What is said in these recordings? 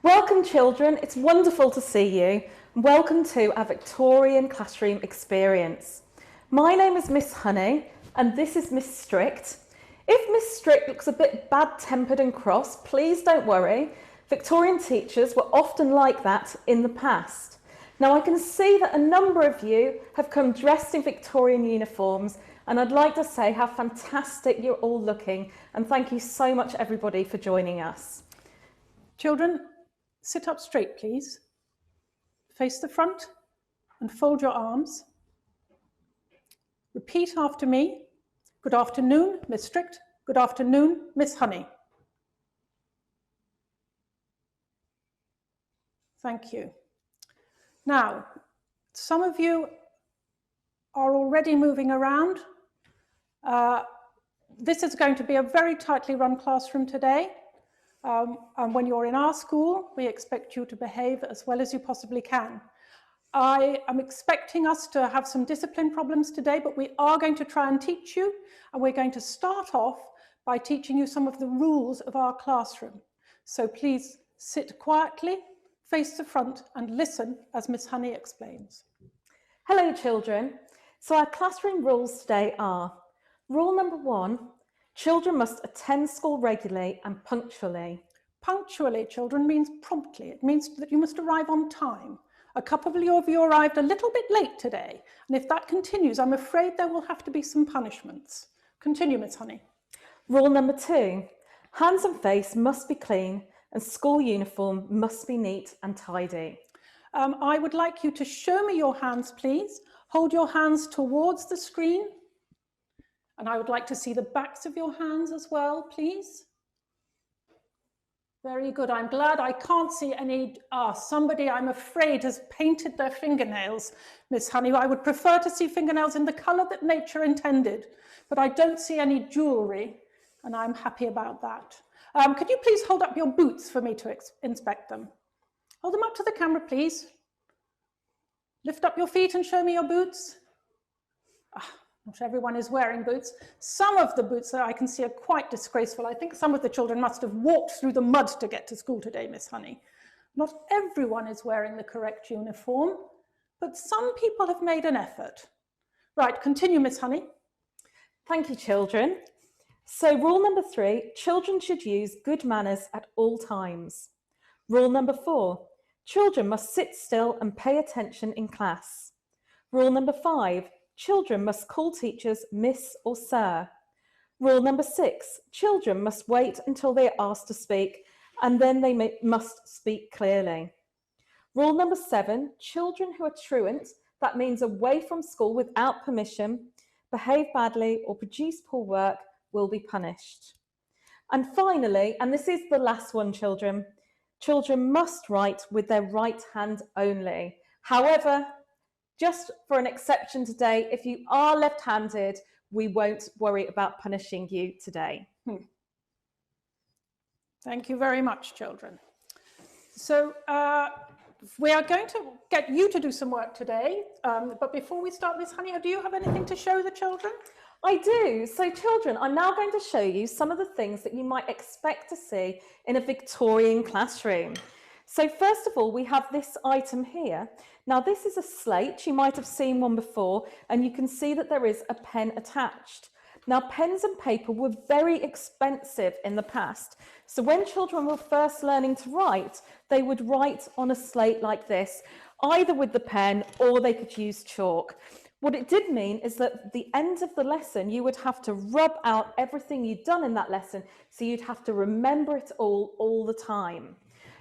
Welcome children, it's wonderful to see you. Welcome to our Victorian classroom experience. My name is Miss Honey and this is Miss Strict. If Miss Strict looks a bit bad-tempered and cross, please don't worry. Victorian teachers were often like that in the past. Now I can see that a number of you have come dressed in Victorian uniforms, and I'd like to say how fantastic you're all looking, and thank you so much everybody for joining us. Children, sit up straight, please. Face the front and fold your arms. Repeat after me. Good afternoon, Miss Strict. Good afternoon, Miss Honey. Thank you. Now, some of you are already moving around. This is going to be a very tightly run classroom today. And when you're in our school, we expect you to behave as well as you possibly can. I am expecting us to have some discipline problems today, but we are going to try and teach you, and we're going to start off by teaching you some of the rules of our classroom. So please sit quietly, face the front, and listen as Miss Honey explains. Hello children. So our classroom rules today are: rule number 1, children must attend school regularly and punctually. Punctually, children, means promptly. It means that you must arrive on time. A couple of you arrived a little bit late today, and if that continues, I'm afraid there will have to be some punishments. Continue, Miss Honey. Rule number 2, hands and face must be clean and school uniform must be neat and tidy. I would like you to show me your hands, please. Hold your hands towards the screen. And I would like to see the backs of your hands as well, please. Very good. I'm glad I can't see any. Somebody, I'm afraid, has painted their fingernails, Miss Honey. I would prefer to see fingernails in the colour that nature intended, but I don't see any jewellery, and I'm happy about that. Could you please hold up your boots for me to inspect them? Hold them up to the camera, please. Lift up your feet and show me your boots. Not everyone is wearing boots. Some of the boots that I can see are quite disgraceful. I think some of the children must have walked through the mud to get to school today, Miss Honey. Not everyone is wearing the correct uniform, but some people have made an effort. Right, continue, Miss Honey. Thank you, children. So rule number 3, children should use good manners at all times. Rule number 4, children must sit still and pay attention in class. Rule number 5, children must call teachers Miss or Sir. Rule number 6, children must wait until they are asked to speak, and then they must speak clearly. Rule number 7, children who are truant, that means away from school without permission, behave badly or produce poor work, will be punished. And finally, and this is the last one, children must write with their right hand only. However, just for an exception today, if you are left-handed, we won't worry about punishing you today. Thank you very much, children. So we are going to get you to do some work today, but before we start, Miss Honey, do you have anything to show the children? I do. So children, I'm now going to show you some of the things that you might expect to see in a Victorian classroom. So first of all, we have this item here. Now this is a slate. You might have seen one before, and you can see that there is a pen attached. Now pens and paper were very expensive in the past. So when children were first learning to write, they would write on a slate like this, either with the pen or they could use chalk. What it did mean is that at the end of the lesson, you would have to rub out everything you'd done in that lesson, so you'd have to remember it all the time.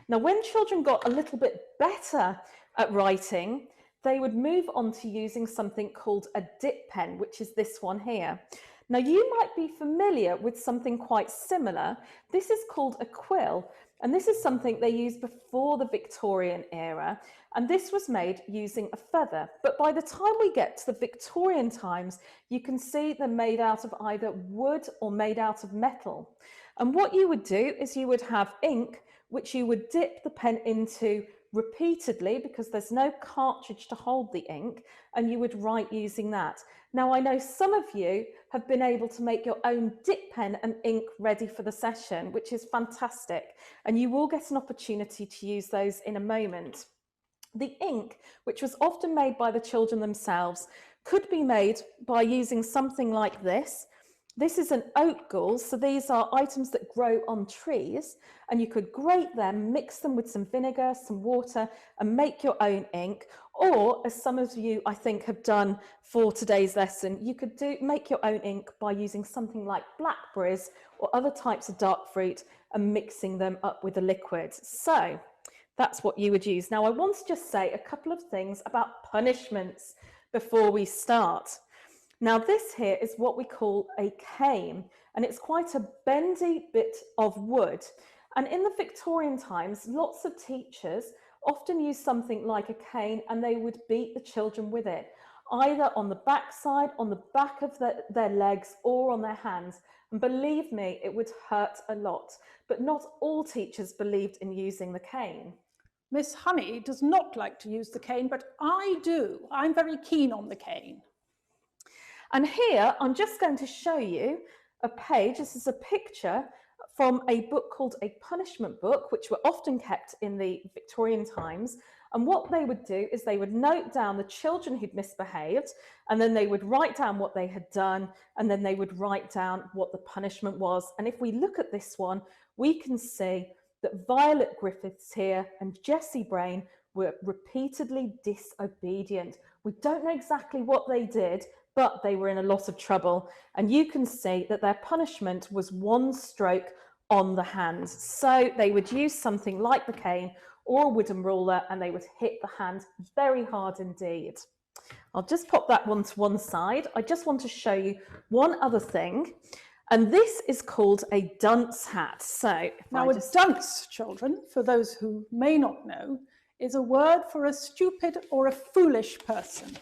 Now, when children got a little bit better at writing, they would move on to using something called a dip pen, which is this one here. Now, you might be familiar with something quite similar. This is called a quill, and this is something they used before the Victorian era, and this was made using a feather. But by the time we get to the Victorian times, you can see they're made out of either wood or made out of metal. And what you would do is you would have ink, which you would dip the pen into repeatedly because there's no cartridge to hold the ink, and you would write using that. Now, I know some of you have been able to make your own dip pen and ink ready for the session, which is fantastic, and you will get an opportunity to use those in a moment. The ink, which was often made by the children themselves, could be made by using something like this. This is an oat gall, so these are items that grow on trees, and you could grate them, mix them with some vinegar, some water, and make your own ink. Or, as some of you, I think, have done for today's lesson, you could make your own ink by using something like blackberries or other types of dark fruit and mixing them up with a liquid. So that's what you would use. Now, I want to just say a couple of things about punishments before we start. Now, this here is what we call a cane, and it's quite a bendy bit of wood. And in the Victorian times, lots of teachers often used something like a cane, and they would beat the children with it, either on the backside, on the back of their legs, or on their hands. And believe me, it would hurt a lot. But not all teachers believed in using the cane. Miss Honey does not like to use the cane, but I do. I'm very keen on the cane. And here, I'm just going to show you a page. This is a picture from a book called a punishment book, which were often kept in the Victorian times. And what they would do is they would note down the children who'd misbehaved, and then they would write down what they had done, and then they would write down what the punishment was. And if we look at this one, we can see that Violet Griffiths here and Jessie Brain were repeatedly disobedient. We don't know exactly what they did, but they were in a lot of trouble. And you can see that their punishment was 1 stroke on the hand. So they would use something like the cane or a wooden ruler, and they would hit the hand very hard indeed. I'll just pop that one to one side. I just want to show you one other thing. And this is called a dunce hat. So now, a dunce, children, for those who may not know, is a word for a stupid or a foolish person.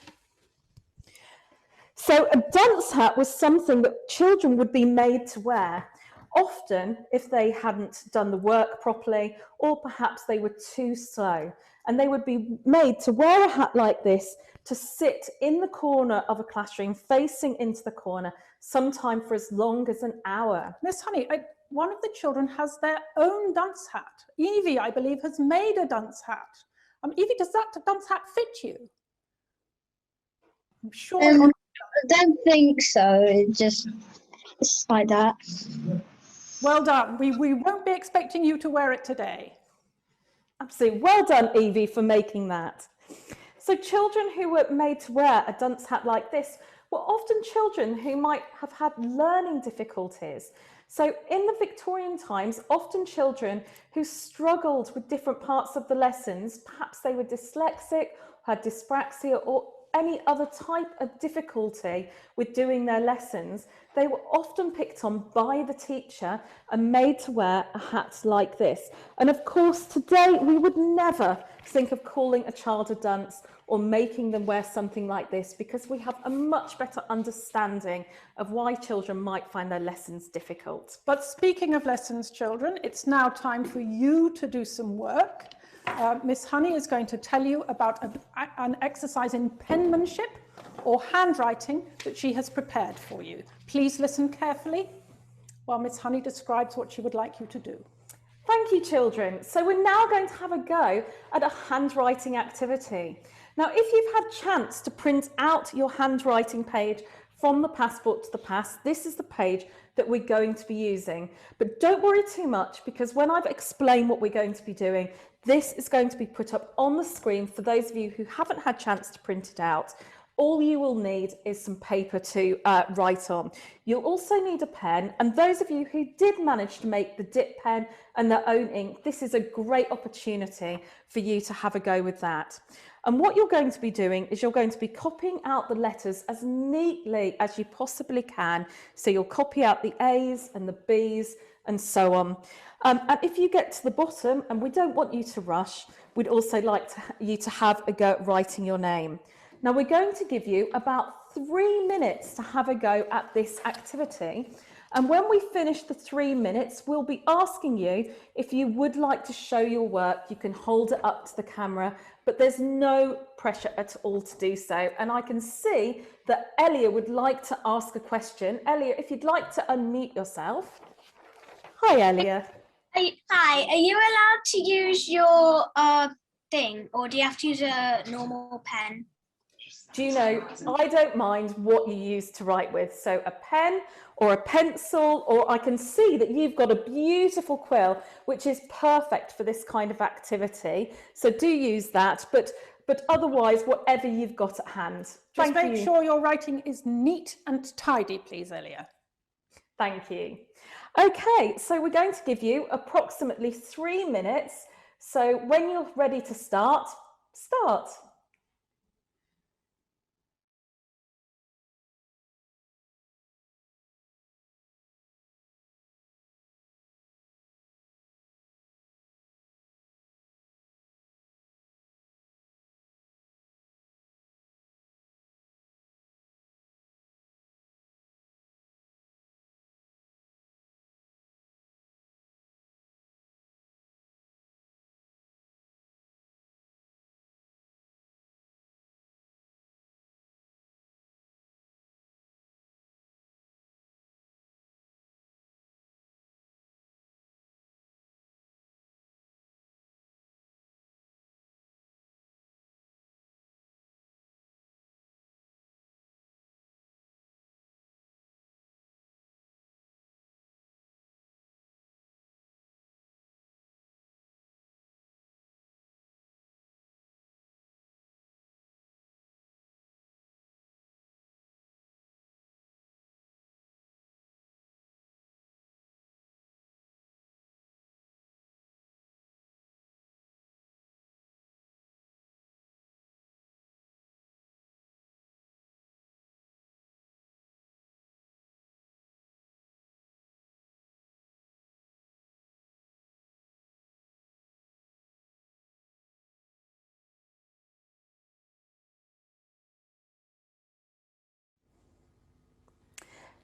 So a dunce hat was something that children would be made to wear, often if they hadn't done the work properly, or perhaps they were too slow. And they would be made to wear a hat like this, to sit in the corner of a classroom, facing into the corner, sometime for as long as an hour. Miss Honey, one of the children has their own dunce hat. Evie, I believe, has made a dunce hat. Evie, does that dunce hat fit you? I'm sure. I don't think so. It's like that. Well done. We won't be expecting you to wear it today. Absolutely. Well done, Evie, for making that. So children who were made to wear a dunce hat like this were often children who might have had learning difficulties. So in the Victorian times, often children who struggled with different parts of the lessons, perhaps they were dyslexic, had dyspraxia, or any other type of difficulty with doing their lessons, they were often picked on by the teacher and made to wear a hat like this. And of course, today we would never think of calling a child a dunce or making them wear something like this, because we have a much better understanding of why children might find their lessons difficult. But speaking of lessons, children, it's now time for you to do some work. Miss Honey is going to tell you about an exercise in penmanship or handwriting that she has prepared for you. Please listen carefully while Miss Honey describes what she would like you to do. Thank you, children. So we're now going to have a go at a handwriting activity. Now, if you've had a chance to print out your handwriting page from the passport to the pass, this is the page that we're going to be using. But don't worry too much, because when I've explained what we're going to be doing, this is going to be put up on the screen for those of you who haven't had a chance to print it out. All you will need is some paper to write on. You'll also need a pen, and those of you who did manage to make the dip pen and their own ink, this is a great opportunity for you to have a go with that. And what you're going to be doing is you're going to be copying out the letters as neatly as you possibly can. So you'll copy out the A's and the B's and so on. And if you get to the bottom, and we don't want you to rush, we'd also like you to have a go at writing your name. Now, we're going to give you about 3 minutes to have a go at this activity. And when we finish the 3 minutes, we'll be asking you if you would like to show your work. You can hold it up to the camera, but there's no pressure at all to do so. And I can see that Elia would like to ask a question. Elia, if you'd like to unmute yourself. Hi, Elia. Hi, are you allowed to use your thing, or do you have to use a normal pen? Do you know, I don't mind what you use to write with. So a pen or a pencil, or I can see that you've got a beautiful quill, which is perfect for this kind of activity. So do use that, but otherwise, whatever you've got at hand. Just make sure your writing is neat and tidy, please, Elia. Thank you. Okay, so we're going to give you approximately 3 minutes. So when you're ready to start, start.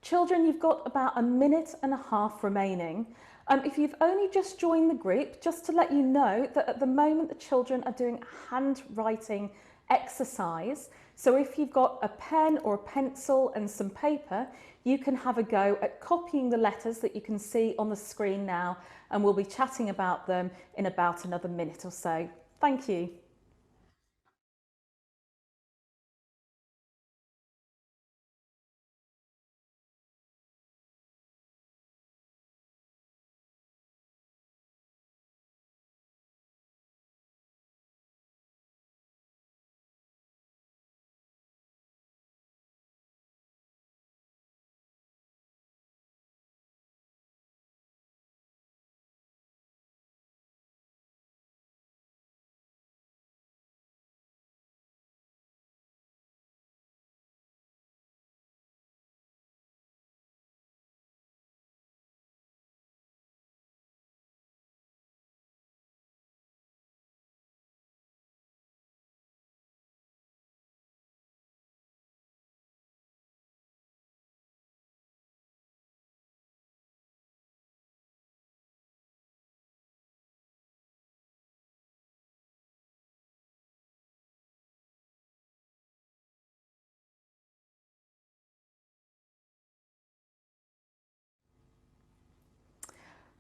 Children, you've got about 1.5 minutes remaining. If you've only just joined the group, just to let you know that at the moment the children are doing a handwriting exercise. So if you've got a pen or a pencil and some paper, you can have a go at copying the letters that you can see on the screen now, and we'll be chatting about them in about another minute or so. Thank you.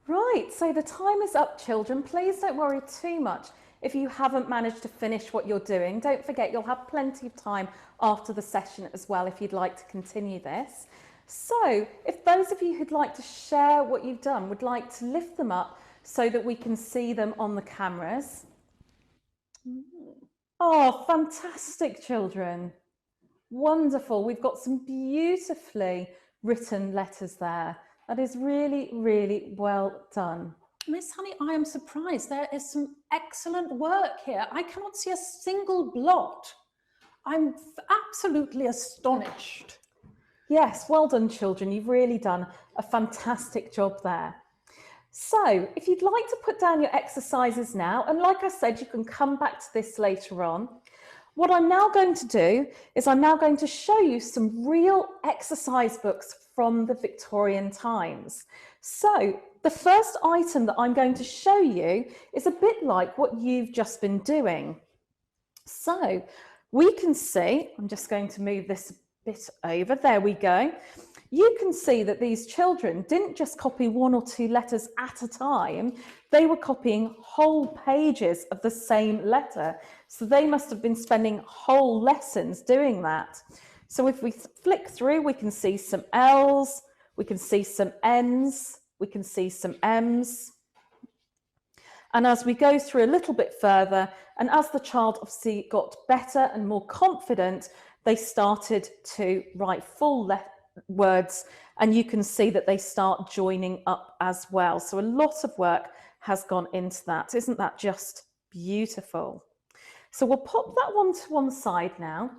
Right, so the time is up, children. Please don't worry too much if you haven't managed to finish what you're doing. Don't forget, you'll have plenty of time after the session as well if you'd like to continue this. So if those of you who'd like to share what you've done would like to lift them up so that we can see them on the cameras. Oh, fantastic, children. Wonderful. We've got some beautifully written letters there. That is really, really well done. Miss Honey, I am surprised. There is some excellent work here. I cannot see a single blot. I'm absolutely astonished. Yes, well done, children. You've really done a fantastic job there. So if you'd like to put down your exercises now, and like I said, you can come back to this later on. What I'm now going to do is I'm now going to show you some real exercise books from the Victorian times. So the first item that I'm going to show you is a bit like what you've just been doing. So we can see, I'm just going to move this bit over, there we go. You can see that these children didn't just copy 1 or 2 letters at a time, they were copying whole pages of the same letter. So they must have been spending whole lessons doing that. So if we flick through, we can see some L's, we can see some N's, we can see some M's. And as we go through a little bit further, and as the child obviously got better and more confident, they started to write full words, and you can see that they start joining up as well. So a lot of work has gone into that. Isn't that just beautiful? So we'll pop that one to one side now.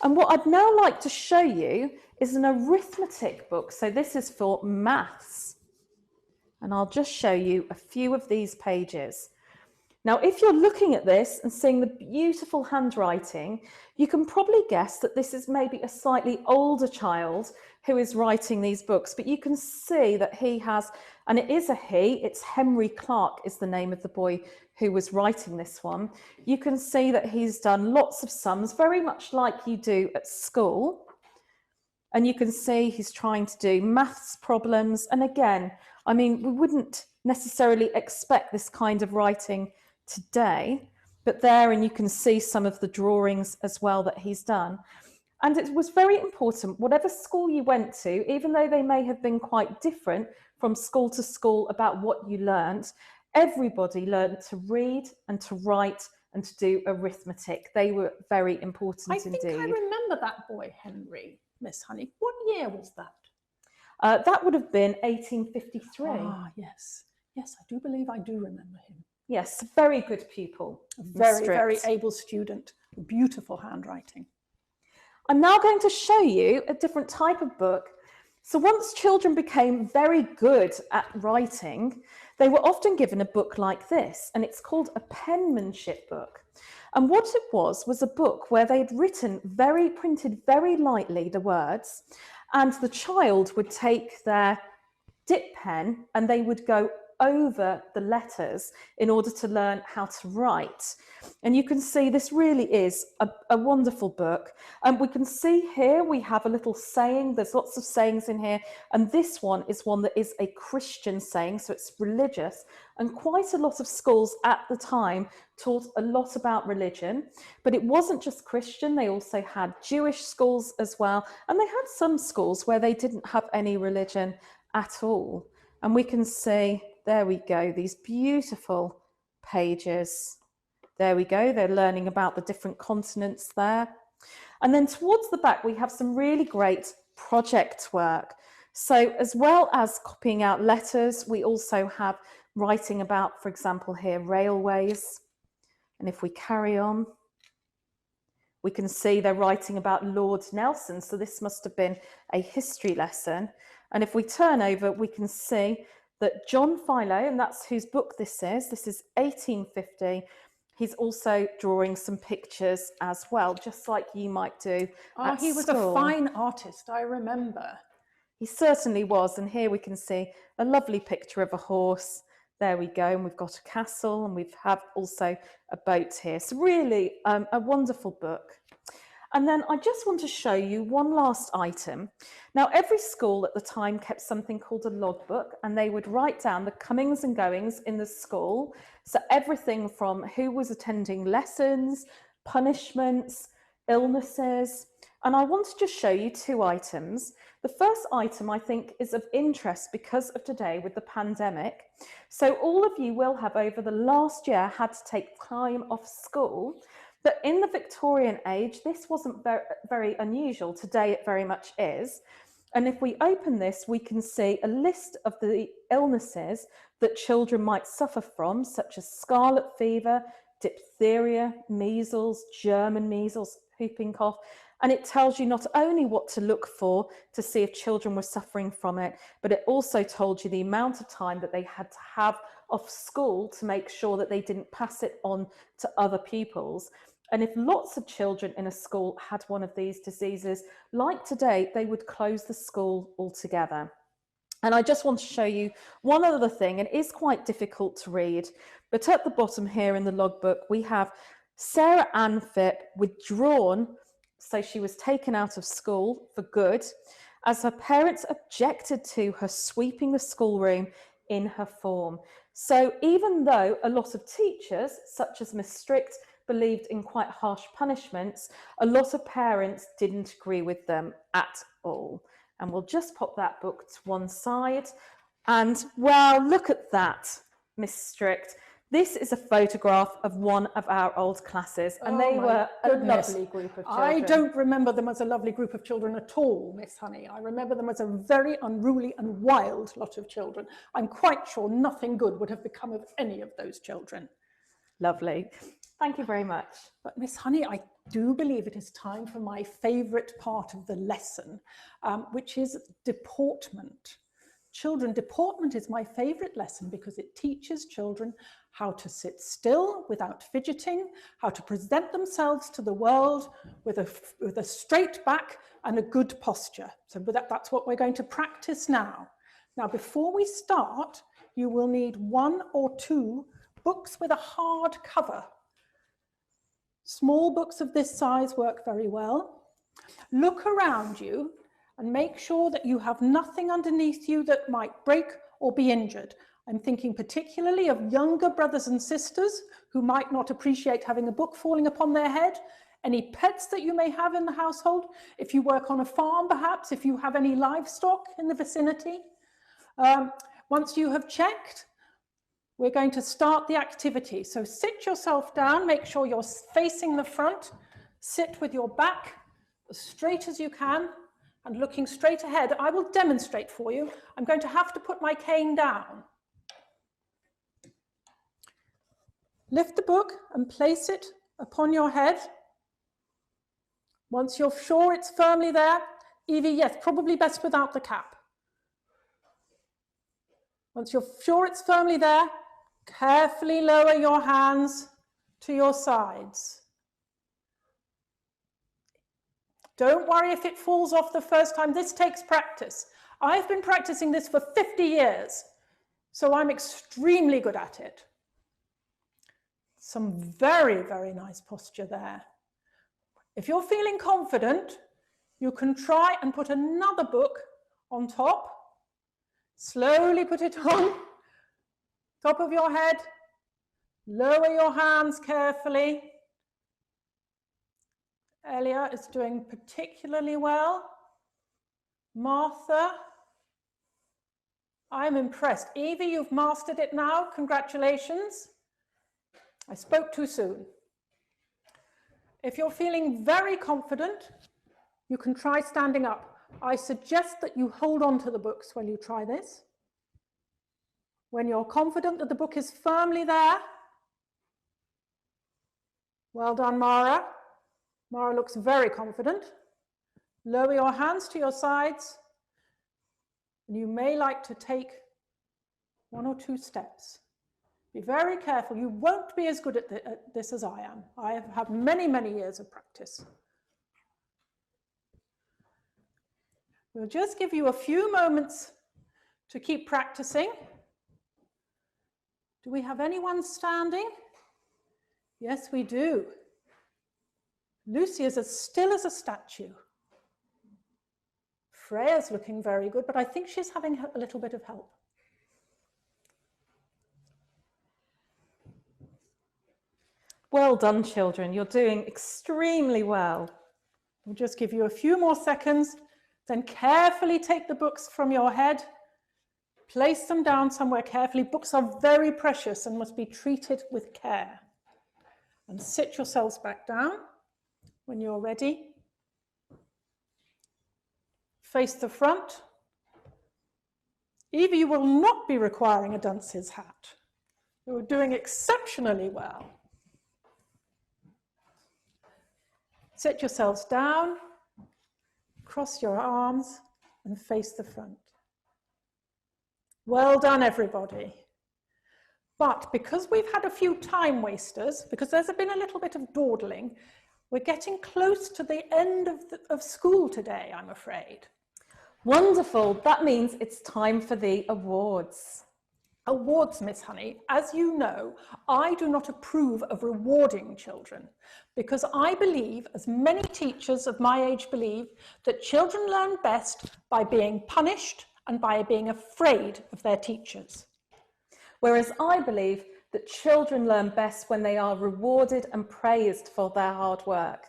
And what I'd now like to show you is an arithmetic book. So this is for maths. And I'll just show you a few of these pages. Now, if you're looking at this and seeing the beautiful handwriting, you can probably guess that this is maybe a slightly older child who is writing these books, but you can see that he has, and it is a he, it's Henry Clark is the name of the boy who was writing this one. You can see that he's done lots of sums, very much like you do at school. And you can see he's trying to do maths problems. And again, I mean, we wouldn't necessarily expect this kind of writing today, but there, and you can see some of the drawings as well that he's done. And it was very important, whatever school you went to, even though they may have been quite different from school to school about what you learnt, everybody learned to read and to write and to do arithmetic. They were very important indeed. I think I remember that boy, Henry, Miss Honey. What year was that? That would have been 1853. Ah, yes. Yes, I do believe I do remember him. Yes, very good pupil. Very, very able student. Beautiful handwriting. I'm now going to show you a different type of book. So once children became very good at writing, they were often given a book like this, and it's called a penmanship book. And what it was a book where they'd written printed very lightly the words, and the child would take their dip pen and they would go over the letters in order to learn how to write. And you can see this really is a wonderful book. And we can see here we have a little saying. There's lots of sayings in here. And this one is one that is a Christian saying, so it's religious. And quite a lot of schools at the time taught a lot about religion. But it wasn't just Christian. They also had Jewish schools as well. And they had some schools where they didn't have any religion at all. And we can see, there we go, these beautiful pages. There we go, they're learning about the different continents there. And then towards the back, we have some really great project work. So as well as copying out letters, we also have writing about, for example, here, railways. And if we carry on, we can see they're writing about Lord Nelson. So this must have been a history lesson. And if we turn over, we can see that John Philo, and that's whose book this is 1850, he's also drawing some pictures as well, just like you might do at he was school. a fine artist, I remember. He certainly was, and here we can see a lovely picture of a horse. There we go, and we've got a castle, and we have also a boat here. So really a wonderful book. And then I just want to show you one last item. Now, every school at the time kept something called a logbook, and they would write down the comings and goings in the school. So everything from who was attending lessons, punishments, illnesses. And I want to just show you 2 items. The first item I think is of interest because of today with the pandemic. So all of you will have over the last year had to take time off school. But in the Victorian age, this wasn't very unusual. Today, it very much is. And if we open this, we can see a list of the illnesses that children might suffer from, such as scarlet fever, diphtheria, measles, German measles, whooping cough. And it tells you not only what to look for to see if children were suffering from it, but it also told you the amount of time that they had to have off school to make sure that they didn't pass it on to other pupils. And if lots of children in a school had one of these diseases, like today, they would close the school altogether. And I just want to show you one other thing, and it is quite difficult to read, but at the bottom here in the logbook, we have Sarah Ann Phipp withdrawn, so she was taken out of school for good, as her parents objected to her sweeping the schoolroom in her form. So even though a lot of teachers, such as Miss Strict, believed in quite harsh punishments, a lot of parents didn't agree with them at all. And we'll just pop that book to one side. And well, look at that, Miss Strict. This is a photograph of one of our old classes, and they were a lovely group of children. I don't remember them as a lovely group of children at all, Miss Honey. I remember them as a very unruly and wild lot of children. I'm quite sure nothing good would have become of any of those children. Lovely. Thank you very much. But Miss Honey, I do believe it is time for my favourite part of the lesson, which is deportment. Children, deportment is my favourite lesson because it teaches children how to sit still without fidgeting, how to present themselves to the world with a straight back and a good posture. So that's what we're going to practice now. Now, before we start, you will need 1 or 2 books with a hard cover. Small books of this size work very well. Look around you and make sure that you have nothing underneath you that might break or be injured. I'm thinking particularly of younger brothers and sisters who might not appreciate having a book falling upon their head, any pets that you may have in the household, if you work on a farm perhaps, if you have any livestock in the vicinity. Once you have checked, we're going to start the activity. So sit yourself down, make sure you're facing the front, sit with your back as straight as you can and looking straight ahead. I will demonstrate for you. I'm going to have to put my cane down. Lift the book and place it upon your head. Once you're sure it's firmly there, Evie, yes, probably best without the cap. Once you're sure it's firmly there, carefully lower your hands to your sides. Don't worry if it falls off the first time. This takes practice. I've been practicing this for 50 years, so I'm extremely good at it. Some very, very nice posture there. If you're feeling confident, you can try and put another book on top. Slowly put it on top of your head. Lower your hands carefully. Elia is doing particularly well. Martha, I'm impressed. Evie, you've mastered it now. Congratulations. I spoke too soon. If you're feeling very confident, you can try standing up. I suggest that you hold on to the books when you try this. When you're confident that the book is firmly there. Well done, Mara. Mara looks very confident. Lower your hands to your sides. And you may like to take 1 or 2 steps. Be very careful. You won't be as good at this as I am. I have had many, many years of practice. We'll just give you a few moments to keep practicing. Do we have anyone standing? Yes, we do. Lucy is as still as a statue. Freya's looking very good, but I think she's having a little bit of help. Well done, children. You're doing extremely well. We'll just give you a few more seconds, then carefully take the books from your head, place them down somewhere carefully. Books are very precious and must be treated with care. And sit yourselves back down when you're ready. Face the front. Evie, you will not be requiring a dunce's hat. You're doing exceptionally well. Sit yourselves down, cross your arms and face the front. Well done, everybody. But because we've had a few time wasters, because there's been a little bit of dawdling, we're getting close to the end of school today, I'm afraid. Wonderful. That means it's time for the awards. Awards, Miss Honey. As you know, I do not approve of rewarding children because I believe, as many teachers of my age believe, that children learn best by being punished and by being afraid of their teachers. Whereas I believe that children learn best when they are rewarded and praised for their hard work.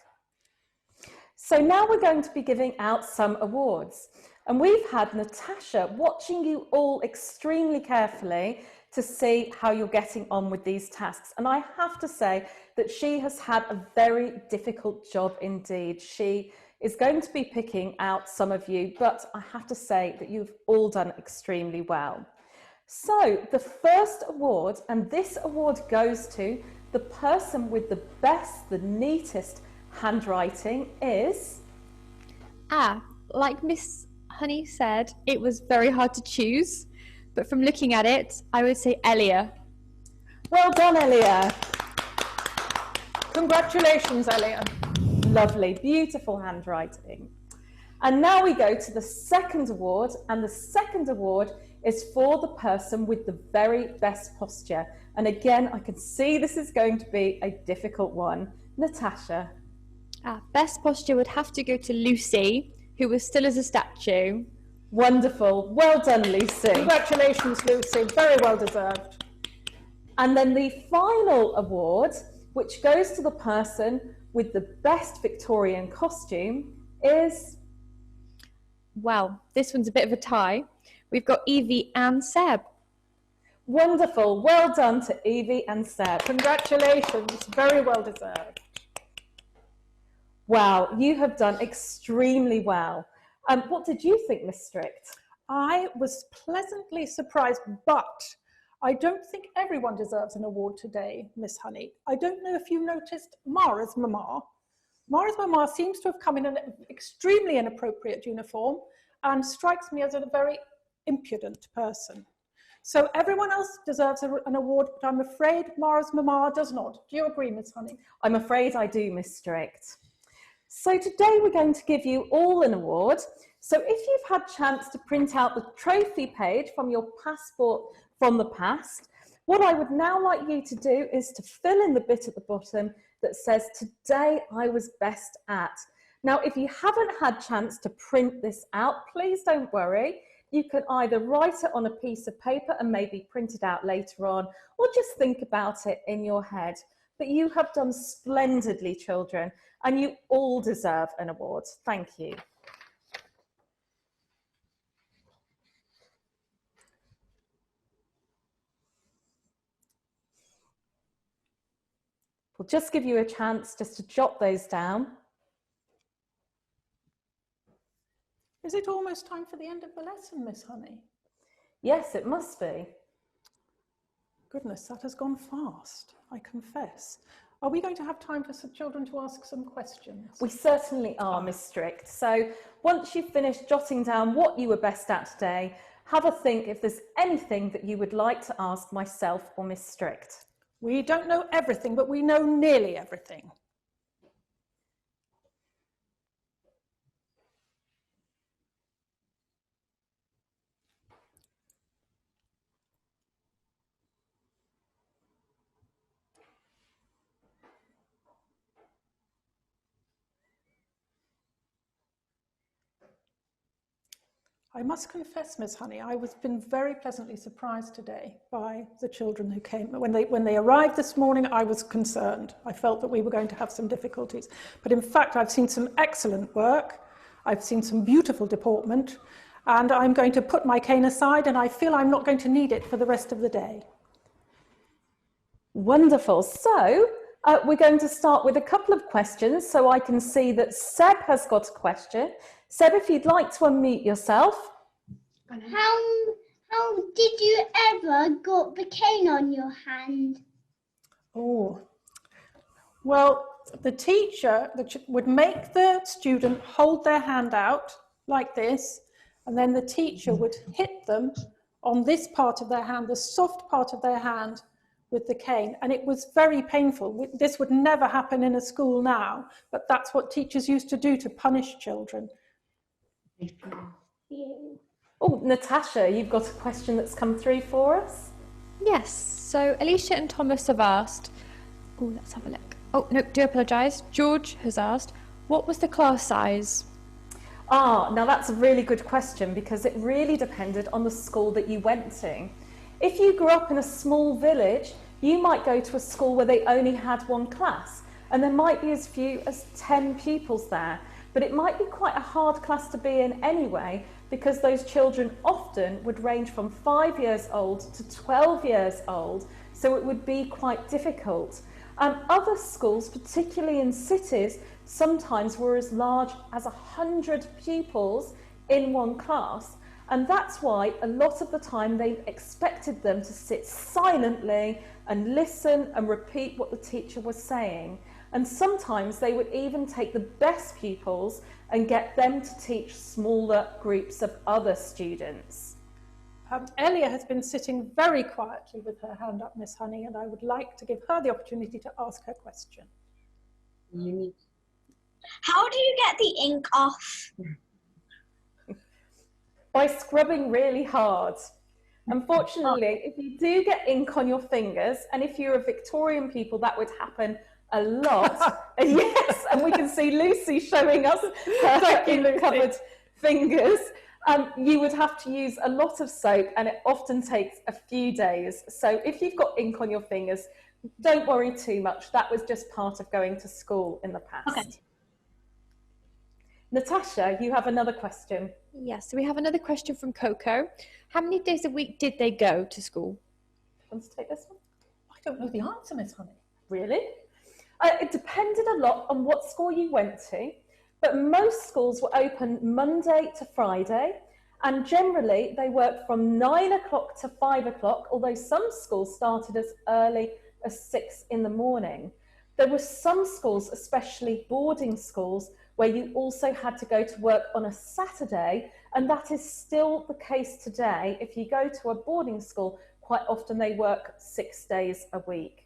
So now we're going to be giving out some awards. And we've had Natasha watching you all extremely carefully to see how you're getting on with these tasks. And I have to say that she has had a very difficult job indeed. She is going to be picking out some of you, but I have to say that you've all done extremely well. So the first award, and this award goes to the person with the best, the neatest handwriting, is... Like Miss Honey said, it was very hard to choose, but from looking at it, I would say Elia. Well done, Elia. Congratulations, Elia. Lovely, beautiful handwriting. And now we go to the second award, and the second award is for the person with the very best posture. And again, I can see this is going to be a difficult one. Natasha. Best posture would have to go to Lucy, who was still as a statue. Wonderful. Well done, Lucy. Congratulations, Lucy. Very well deserved. And then the final award, which goes to the person with the best Victorian costume, is... Well, this one's a bit of a tie. We've got Evie and Seb. Wonderful. Well done to Evie and Seb. Congratulations. Very well deserved. Wow, you have done extremely well. What did you think, Miss Strict? I was pleasantly surprised, but I don't think everyone deserves an award today, Miss Honey. I don't know if you noticed Mara's mama. Mara's mama seems to have come in an extremely inappropriate uniform and strikes me as a very impudent person. So everyone else deserves an award, but I'm afraid Mara's mama does not. Do you agree, Miss Honey? I'm afraid I do, Miss Strict. So today we're going to give you all an award. So if you've had a chance to print out the trophy page from your passport from the past, what I would now like you to do is to fill in the bit at the bottom that says, "Today I was best at." Now, if you haven't had a chance to print this out, please don't worry. You can either write it on a piece of paper and maybe print it out later on, or just think about it in your head. But you have done splendidly, children, and you all deserve an award. Thank you. We'll just give you a chance just to jot those down. Is it almost time for the end of the lesson, Miss Honey? Yes, it must be. Goodness, that has gone fast, I confess. Are we going to have time for some children to ask some questions? We certainly are, Miss Strict. So once you've finished jotting down what you were best at today, have a think if there's anything that you would like to ask myself or Miss Strict. We don't know everything, but we know nearly everything. I must confess, Miss Honey, I was been very pleasantly surprised today by the children who came. When they arrived this morning, I was concerned. I felt that we were going to have some difficulties. But in fact, I've seen some excellent work. I've seen some beautiful deportment. And I'm going to put my cane aside, and I feel I'm not going to need it for the rest of the day. Wonderful. So we're going to start with a couple of questions. So I can see that Seb has got a question. Seb, if you'd like to unmute yourself. How did you ever got the cane on your hand? Oh, well, the teacher would make the student hold their hand out like this, and then the teacher would hit them on this part of their hand, the soft part of their hand, with the cane, and it was very painful. This would never happen in a school now, but that's what teachers used to do to punish children. Oh, Natasha, you've got a question that's come through for us. Yes, so Alicia and Thomas have asked, oh, let's have a look. Oh, no, do apologise. George has asked, what was the class size? Now that's a really good question because it really depended on the school that you went to. If you grew up in a small village, you might go to a school where they only had one class, and there might be as few as 10 pupils there, but it might be quite a hard class to be in anyway, because those children often would range from 5 years old to 12 years old, so it would be quite difficult. Other schools, particularly in cities, sometimes were as large as 100 pupils in one class, and that's why a lot of the time they expected them to sit silently and listen and repeat what the teacher was saying. And sometimes they would even take the best pupils and get them to teach smaller groups of other students. Elia has been sitting very quietly with her hand up, Miss Honey, and I would like to give her the opportunity to ask her question. How do you get the ink off? By scrubbing really hard. Unfortunately, if you do get ink on your fingers, and if you're a Victorian people, that would happen a lot. Yes, and we can see Lucy showing us her ink-covered fingers. You would have to use a lot of soap, and it often takes a few days. So if you've got ink on your fingers, don't worry too much. That was just part of going to school in the past. Okay. Natasha, you have another question. Yes, so we have another question from Coco. How many days a week did they go to school? Want to take this one? I don't know the answer, Miss Honey. Really? It depended a lot on what school you went to, but most schools were open Monday to Friday, and generally they worked from 9 o'clock to 5 o'clock, although some schools started as early as 6 in the morning. There were some schools, especially boarding schools, where you also had to go to work on a Saturday, and that is still the case today. If you go to a boarding school, quite often they work 6 days a week.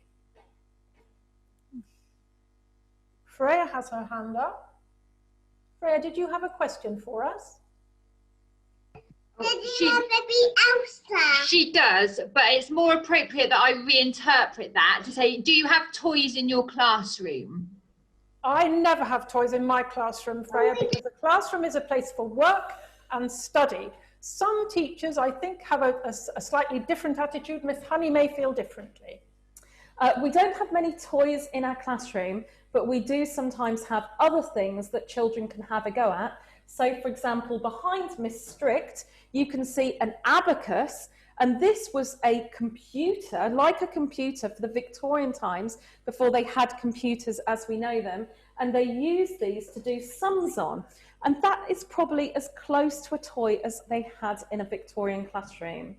Freya has her hand up. Freya, did you have a question for us? She does, but it's more appropriate that I reinterpret that to say, do you have toys in your classroom? I never have toys in my classroom, Freya, because the classroom is a place for work and study. Some teachers, I think, have a slightly different attitude. Miss Honey may feel differently. We don't have many toys in our classroom, but we do sometimes have other things that children can have a go at. So, for example, behind Miss Strict, you can see an abacus, and this was a computer, like a computer for the Victorian times, before they had computers as we know them, and they used these to do sums on. And that is probably as close to a toy as they had in a Victorian classroom.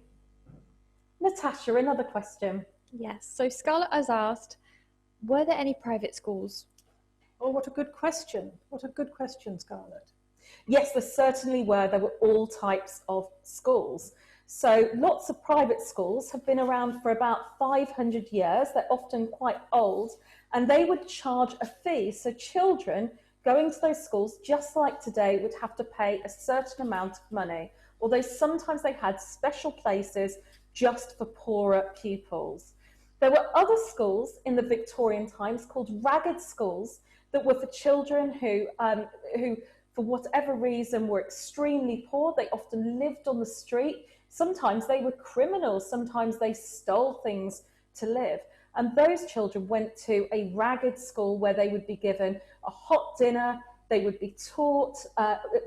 Natasha, another question. Yes, so Scarlett has asked, were there any private schools? Oh, what a good question. What a good question, Scarlett. Yes, there certainly were. There were all types of schools. So lots of private schools have been around for about 500 years. They're often quite old, and they would charge a fee. So children going to those schools, just like today, would have to pay a certain amount of money, although sometimes they had special places just for poorer pupils. There were other schools in the Victorian times called ragged schools that were for children who for whatever reason were extremely poor. They often lived on the street. Sometimes they were criminals. Sometimes they stole things to live. And those children went to a ragged school where they would be given a hot dinner. They would be taught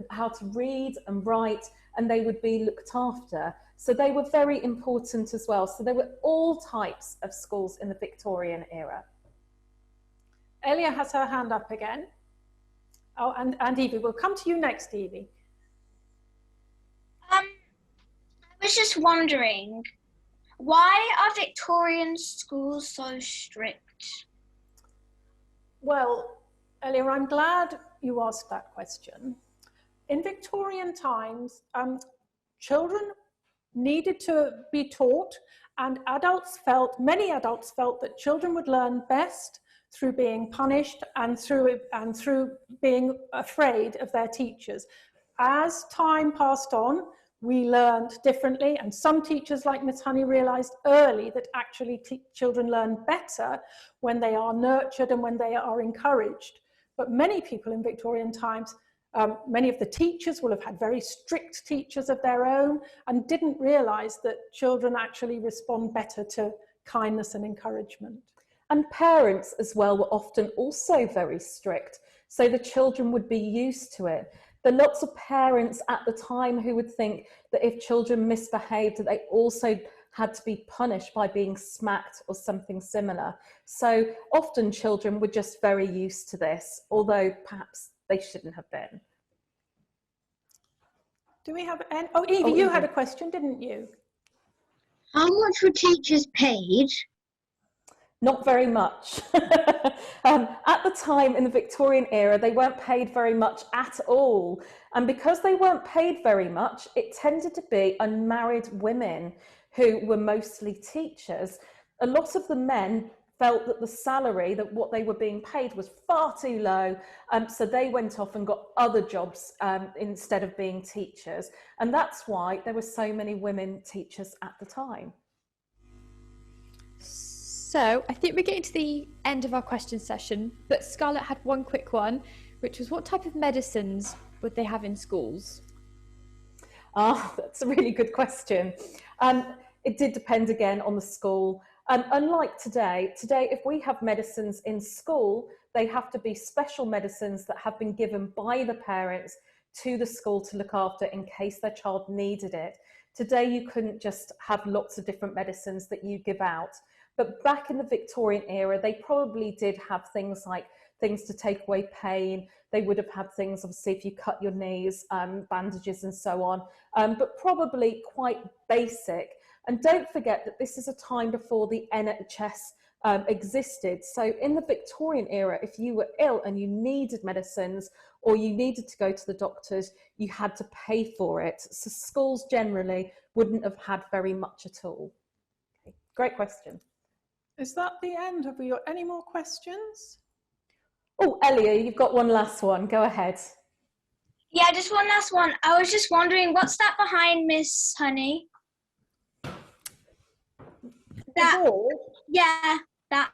how to read and write, and they would be looked after. So they were very important as well. So there were all types of schools in the Victorian era. Elia has her hand up again. Oh, and Evie, we'll come to you next, Evie. I was just wondering, why are Victorian schools so strict? Well, Elia, I'm glad you asked that question. In Victorian times, children needed to be taught, And many adults felt that children would learn best through being punished and through being afraid of their teachers. As time passed on, we learned differently, and some teachers like Miss Honey realized early that actually children learn better when they are nurtured and when they are encouraged. But many people in Victorian times, many of the teachers will have had very strict teachers of their own and didn't realize that children actually respond better to kindness and encouragement. And parents as well were often also very strict, so the children would be used to it. There are lots of parents at the time who would think that if children misbehaved, that they also had to be punished by being smacked or something similar. So often children were just very used to this, although perhaps they shouldn't have been. Do we have any? Oh, Evie, you had a question, didn't you? How much were teachers paid? Not very much. At the time in the Victorian era, they weren't paid very much at all. And because they weren't paid very much, it tended to be unmarried women who were mostly teachers. A lot of the men felt that the salary, that what they were being paid was far too low. So they went off and got other jobs instead of being teachers. And that's why there were so many women teachers at the time. So I think we're getting to the end of our question session, but Scarlett had one quick one, which was what type of medicines would they have in schools? That's a really good question. It did depend again on the school. Unlike today, if we have medicines in school, they have to be special medicines that have been given by the parents to the school to look after in case their child needed it. Today, you couldn't just have lots of different medicines that you give out. But back in the Victorian era, they probably did have things like things to take away pain. They would have had things, obviously, if you cut your knees, bandages and so on, but probably quite basic. And don't forget that this is a time before the NHS existed. So in the Victorian era, if you were ill and you needed medicines or you needed to go to the doctors, you had to pay for it. So schools generally wouldn't have had very much at all. Okay. Great question. Is that the end? Have we got any more questions? Oh, Elia, you've got one last one. Go ahead. Yeah, just one last one. I was just wondering, what's that behind Miss Honey? That, board? yeah, that.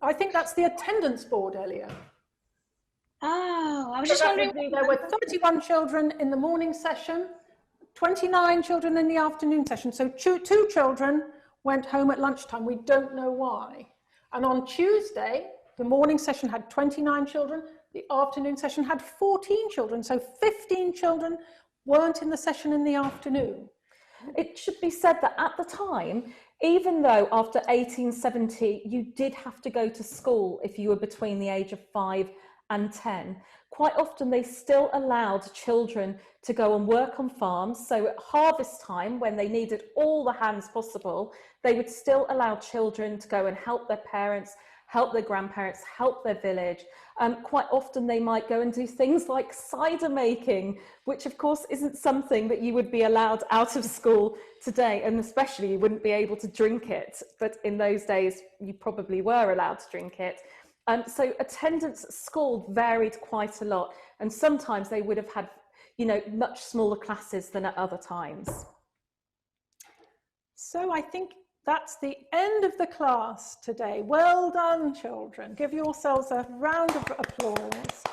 I think that's the attendance board, Elia. Oh, I was So just that wondering. would be, there were 31 children in the morning session, 29 children in the afternoon session. So two children went home at lunchtime. We don't know why. And on Tuesday, the morning session had 29 children. The afternoon session had 14 children. So 15 children weren't in the session in the afternoon. It should be said that at the time, even though after 1870, you did have to go to school if you were between the age of 5 and 10, quite often they still allowed children to go and work on farms. So at harvest time, when they needed all the hands possible, they would still allow children to go and help their parents, help their grandparents, help their village. Quite often they might go and do things like cider making, which of course isn't something that you would be allowed out of school today, and especially you wouldn't be able to drink it. But in those days, you probably were allowed to drink it. So attendance at school varied quite a lot, and sometimes they would have had, much smaller classes than at other times. So I think that's the end of the class today. Well done, children. Give yourselves a round of applause.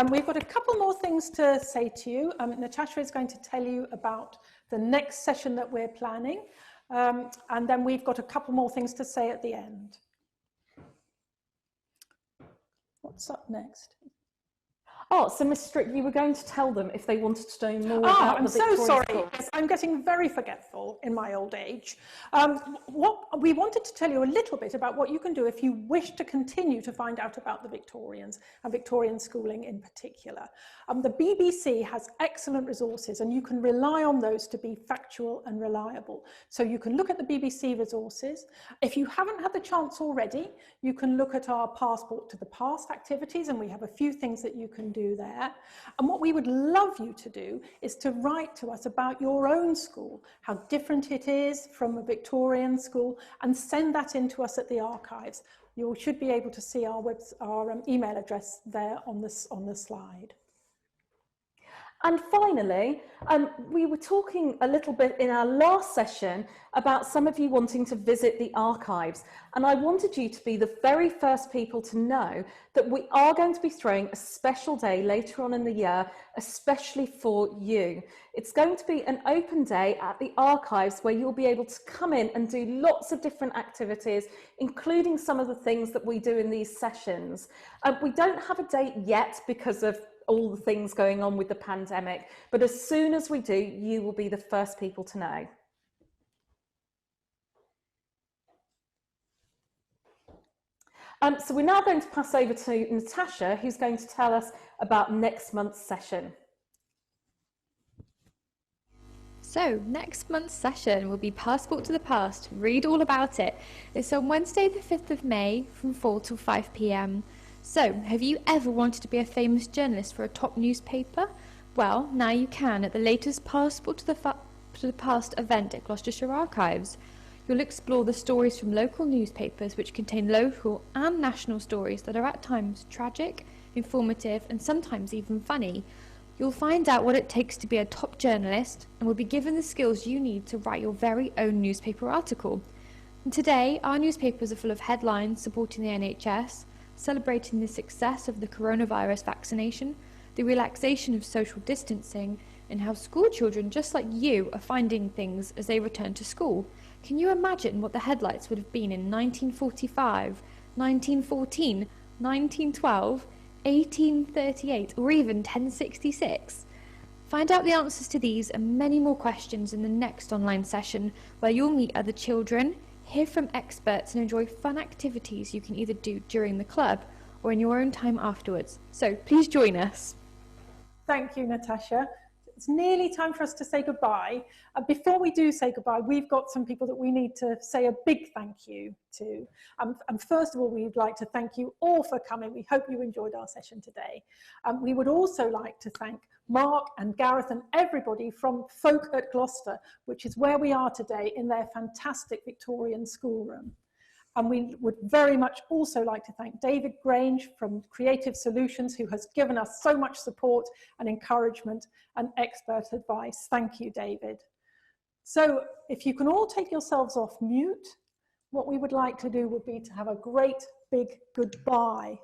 We've got a couple more things to say to you. Natasha is going to tell you about the next session that we're planning. And then we've got a couple more things to say at the end. What's up next? Oh, so Miss Strick, you were going to tell them if they wanted to know more about I'm the so Victorian sorry. schools. Yes, I'm getting very forgetful in my old age. What we wanted to tell you a little bit about what you can do if you wish to continue to find out about the Victorians and Victorian schooling in particular. The BBC has excellent resources, and you can rely on those to be factual and reliable. So you can look at the BBC resources. If you haven't had the chance already, you can look at our Passport to the Past activities, and we have a few things that you can do there. And what we would love you to do is to write to us about your own school, how different it is from a Victorian school, and send that in to us at the archives. You should be able to see our email address there on the slide. And finally, we were talking a little bit in our last session about some of you wanting to visit the archives. And I wanted you to be the very first people to know that we are going to be throwing a special day later on in the year, especially for you. It's going to be an open day at the archives where you'll be able to come in and do lots of different activities, including some of the things that we do in these sessions. We don't have a date yet because of all the things going on with the pandemic, but as soon as we do, you will be the first people to know. So we're now going to pass over to Natasha, who's going to tell us about next month's session. So next month's session will be Passport to the Past. Read all about it. It's on Wednesday the 5th of May from 4 till 5 p.m. So, have you ever wanted to be a famous journalist for a top newspaper? Well, now you can at the latest Passport to the Past event at Gloucestershire Archives. You'll explore the stories from local newspapers which contain local and national stories that are at times tragic, informative and sometimes even funny. You'll find out what it takes to be a top journalist and will be given the skills you need to write your very own newspaper article. And today, our newspapers are full of headlines supporting the NHS, celebrating the success of the coronavirus vaccination, the relaxation of social distancing, and how school children just like you are finding things as they return to school. Can you imagine what the headlights would have been in 1945, 1914, 1912, 1838, or even 1066? Find out the answers to these and many more questions in the next online session, where you'll meet other children, hear from experts and enjoy fun activities you can either do during the club or in your own time afterwards. So please join us. Thank you, Natasha. It's nearly time for us to say goodbye. Before we do say goodbye, we've got some people that we need to say a big thank you to. And first of all, we'd like to thank you all for coming. We hope you enjoyed our session today. We would also like to thank Mark and Gareth and everybody from Folk at Gloucester, which is where we are today in their fantastic Victorian schoolroom. And we would very much also like to thank David Grange from Creative Solutions, who has given us so much support and encouragement and expert advice. Thank you, David. So if you can all take yourselves off mute, what we would like to do would be to have a great big goodbye.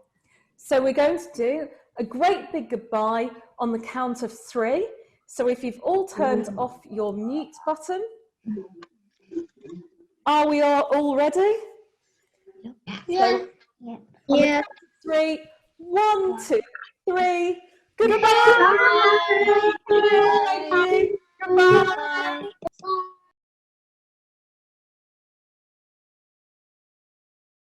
So we're going to do a great big goodbye on the count of 3. So if you've all turned off your mute button, are we all ready? Yeah. So, Yeah. 3, 1, 2, 3. Goodbye. Bye. Thank you.